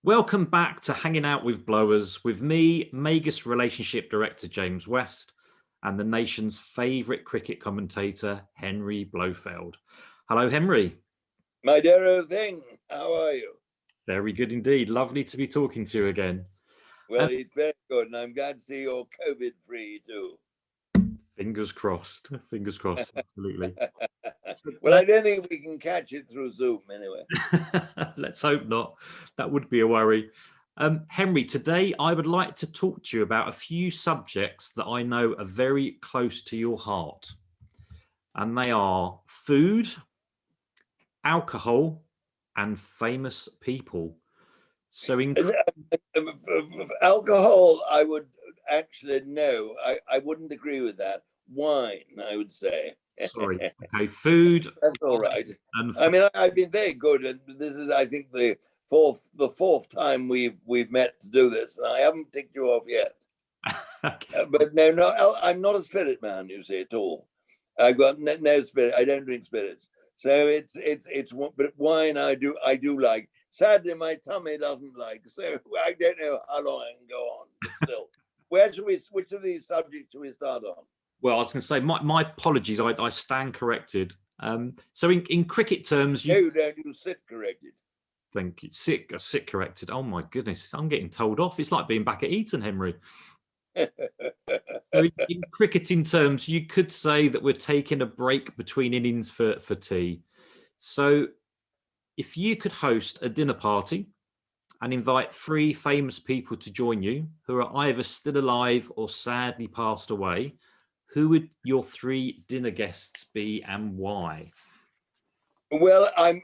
Welcome back to Hanging Out with Blowers with me, Magus Relationship Director James West, and the nation's favourite cricket commentator, Henry Blofeld. Hello, Henry. My dear old thing, how are you? Very good indeed. Lovely to be talking to you again. Well, it's very good, and I'm glad to see you're COVID-free too. Fingers crossed. Fingers crossed, absolutely. Well, I don't think we can catch it through Zoom anyway. Let's hope not. That would be a worry. Henry, today I would like to talk to you about a few subjects that I know are very close to your heart. And they are food, alcohol, and famous people. So alcohol, I would actually no, I wouldn't agree with that. Wine, I would say. Sorry. Okay, food. That's all right. I mean, I've been very good, and this is, I think, the fourth time we've met to do this, and I haven't ticked you off yet. Okay. But no, I'm not a spirit man, you see, at all. I've got no spirit. I don't drink spirits, so it's. But wine, I do like. Sadly, my tummy doesn't like, so I don't know how long I can go on. But still, which of these subjects should we start on? Well, I was going to say, my apologies. I stand corrected. So in cricket terms, you sit corrected. Thank you. Sit corrected. Oh my goodness, I'm getting told off. It's like being back at Eton, Henry. So in cricketing terms, you could say that we're taking a break between innings for tea. So if you could host a dinner party and invite 3 famous people to join you who are either still alive or sadly passed away, who would your 3 dinner guests be and why? Well, my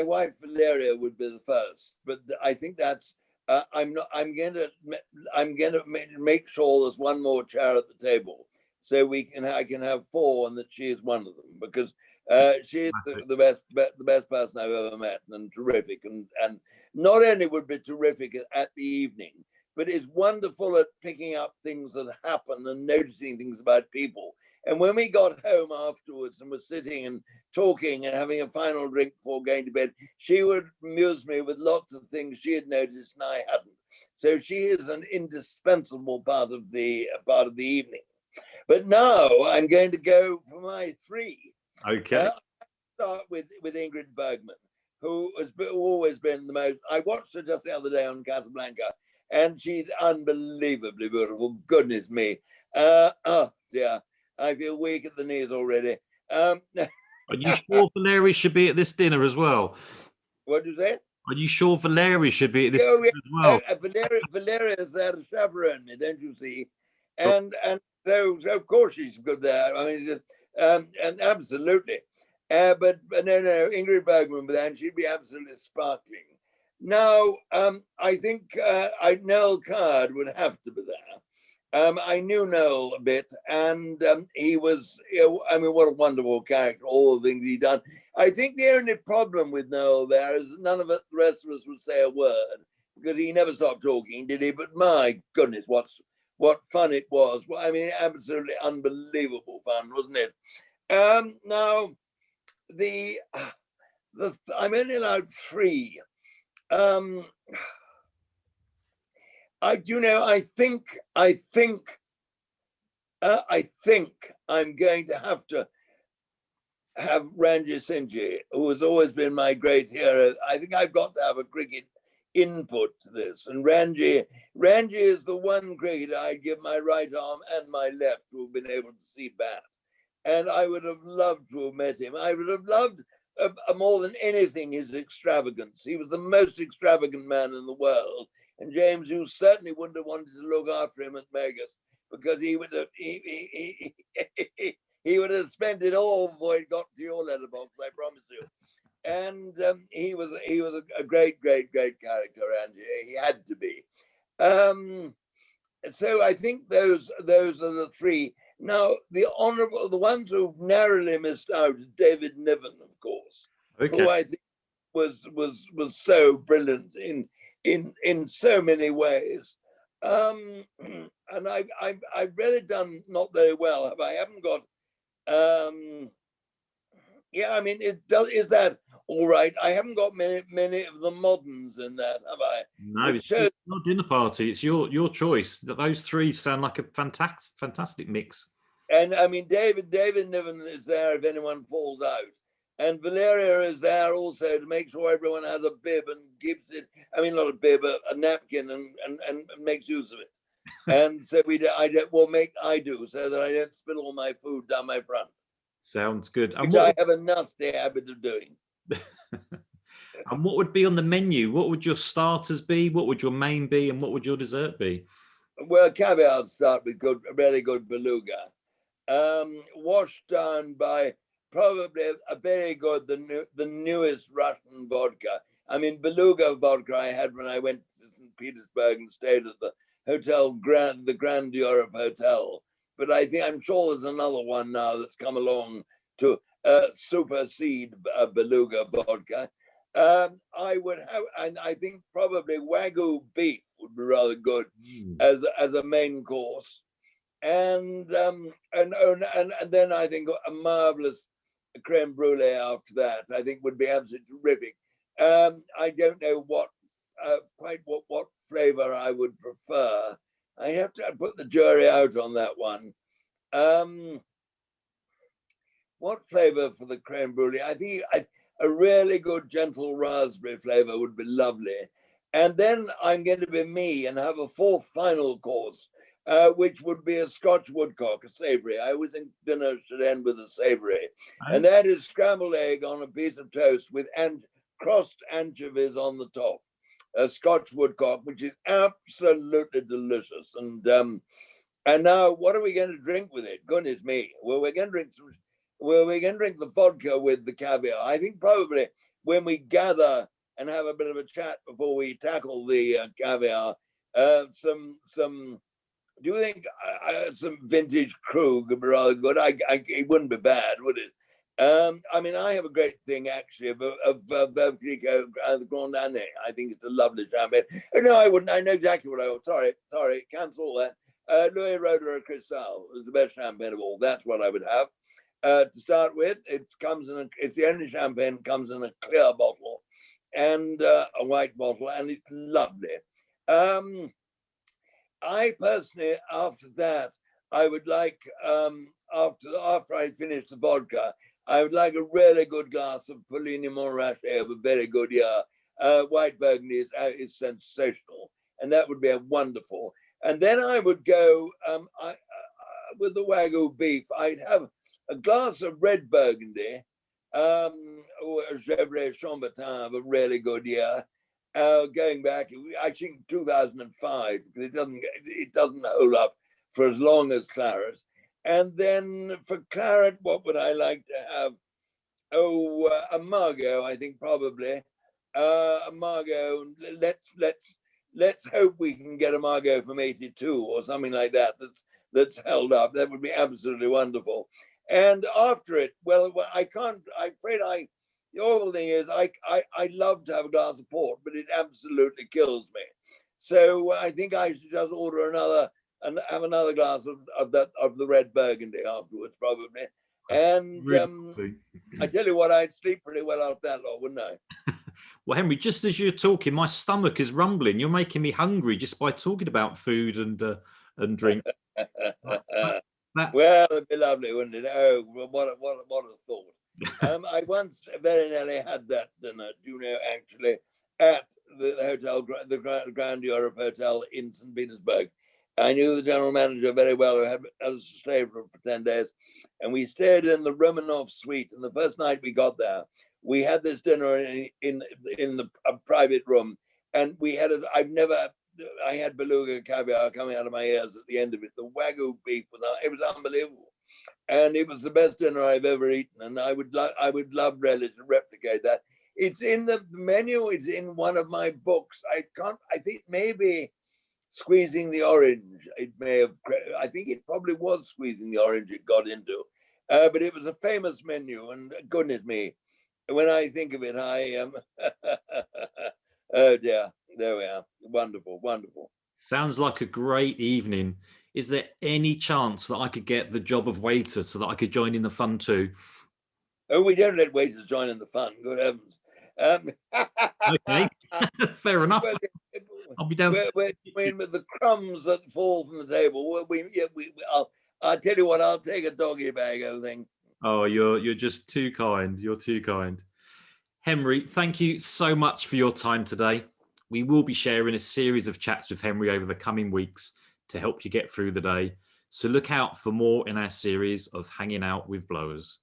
wife Valeria would be the first, but I think that's I'm going to make sure there's one more chair at the table, so I can have 4, and that she is one of them, because she is the best person I've ever met, and terrific, and not only would be terrific at the evening, but is wonderful at picking up things that happen and noticing things about people. And when we got home afterwards and were sitting and talking and having a final drink before going to bed, she would amuse me with lots of things she had noticed and I hadn't. So she is an indispensable part of the evening. But now I'm going to go for my 3. Okay. I'll start with Ingrid Bergman, who has always been the most. I watched her just the other day on Casablanca, and she's unbelievably beautiful. Goodness me. Oh dear. I feel weak at the knees already. Are you sure Valeria should be at this dinner as well? What did you say? Are you sure Valeria should be at this dinner as well? Valeria is there to chaperone me, don't you see? And so of course she's good there. I mean, and absolutely. But no, Ingrid Bergman, but then she'd be absolutely sparkling. Now, I think Noel Card would have to be there. I knew Noel a bit, and he was, I mean, what a wonderful character, all the things he'd done. I think the only problem with Noel there is none of it, the rest of us would say a word, because he never stopped talking, did he? But my goodness, what fun it was. Well, I mean, absolutely unbelievable fun, wasn't it? Now, I'm only allowed 3. I think I'm going to have Ranjit Singh, who has always been my great hero. I think I've got to have a cricket input to this. And Ranjit is the one cricketer I'd give my right arm and my left to have been able to see bat. And I would have loved to have met him. I would have loved more than anything his extravagance. He was the most extravagant man in the world. And James, you certainly wouldn't have wanted to look after him at Magus, because he would have spent it all before he got to your letterbox, I promise you. And he was a great character, Angie. He had to be. So I think those are the 3. Now, the ones who've narrowly missed out is David Niven, of course, who I think was so brilliant in so many ways. And I've really done not very well. I haven't got. I mean, is that all right. I haven't got many of the moderns in that, have I? No, it's not dinner party. It's your choice. Those three sound like a fantastic mix. And I mean, David Niven is there if anyone falls out. And Valeria is there also to make sure everyone has a bib and gives it, I mean, not a bib, a napkin and makes use of it. And so I do, so that I don't spill all my food down my front. Sounds good. Which I have a nasty habit of doing. And what would be on the menu? What would your starters be? What would your main be? And what would your dessert be? Well, caviar would start with really good beluga. Washed down by probably a very good, the newest Russian vodka. I mean, beluga vodka I had when I went to St. Petersburg and stayed at the the Grand Europe Hotel. But I'm sure there's another one now that's come along to supersede beluga vodka. I would have, and I think probably Wagyu beef would be rather good as a main course. And then I think a marvelous creme brulee after that, I think would be absolutely terrific. I don't know quite what flavor I would prefer. I have to put the jury out on that one. What flavor for the creme brulee? I think a really good gentle raspberry flavor would be lovely. And then I'm going to be me and have a fourth final course, which would be a Scotch woodcock, a savory. I always think dinner should end with a savory. And that is scrambled egg on a piece of toast with crossed anchovies on the top. A Scotch woodcock, which is absolutely delicious. And now, what are we going to drink with it? Goodness me! Well, we're going to drink the vodka with the caviar. I think probably when we gather and have a bit of a chat before we tackle the caviar, some. Do you think some vintage Krug would be rather good? It wouldn't be bad, would it? I mean, I have a great thing actually of Veuve Grand Année. I think it's a lovely champagne. No, I wouldn't. I know exactly what I would. Sorry, cancel all that. Louis Roederer Cristal is the best champagne of all. That's what I would have. To start with, it's the only champagne that comes in a clear bottle and a white bottle, and it's lovely. I personally, after that, I would like after I finish the vodka, I would like a really good glass of Polini Montrachet of a very good year. White Burgundy is sensational, and that would be a wonderful. And then I would go with the Wagyu beef. I'd have a glass of red Burgundy, or a Gevrey Chambertin of a really good year. Going back, I think 2005, because it doesn't hold up for as long as claret. And then for claret, what would I like to have? A Margaux, I think probably. A Margaux. Let's hope we can get a Margaux from '82 or something like that. That's held up. That would be absolutely wonderful. And after it, well, I can't. I'm afraid the awful thing is, I love to have a glass of port, but it absolutely kills me. So I think I should just order and have another glass of the red Burgundy afterwards, probably. And I tell you what, I'd sleep pretty well after that lot, wouldn't I? Well, Henry, just as you're talking, my stomach is rumbling. You're making me hungry just by talking about food and drink. Well, it'd be lovely, wouldn't it? Oh, what a thought. I once very nearly had that dinner, actually, at the hotel, the Grand Europe Hotel in St. Petersburg. I knew the general manager very well, who had us to stay for 10 days. And we stayed in the Romanov suite. And the first night we got there, we had this dinner in a private room. And we had I had beluga caviar coming out of my ears at the end of it. The Wagyu beef it was unbelievable. And it was the best dinner I've ever eaten. And I would love really to replicate that. It's in the menu. It's in one of my books. I think maybe Squeezing the Orange. I think it probably was Squeezing the Orange it got into. But it was a famous menu. And goodness me, when I think of it, I am, oh dear, there we are. Wonderful, wonderful. Sounds like a great evening. Is there any chance that I could get the job of waiter so that I could join in the fun too? Oh, we don't let waiters join in the fun. Good heavens. Okay, fair enough. Well, I'll be down. I mean, with the crumbs that fall from the table, I'll tell you what, I'll take a doggy bag, I think. Oh, you're just too kind. You're too kind. Henry, thank you so much for your time today. We will be sharing a series of chats with Henry over the coming weeks to help you get through the day. So look out for more in our series of Hanging Out with Blowers.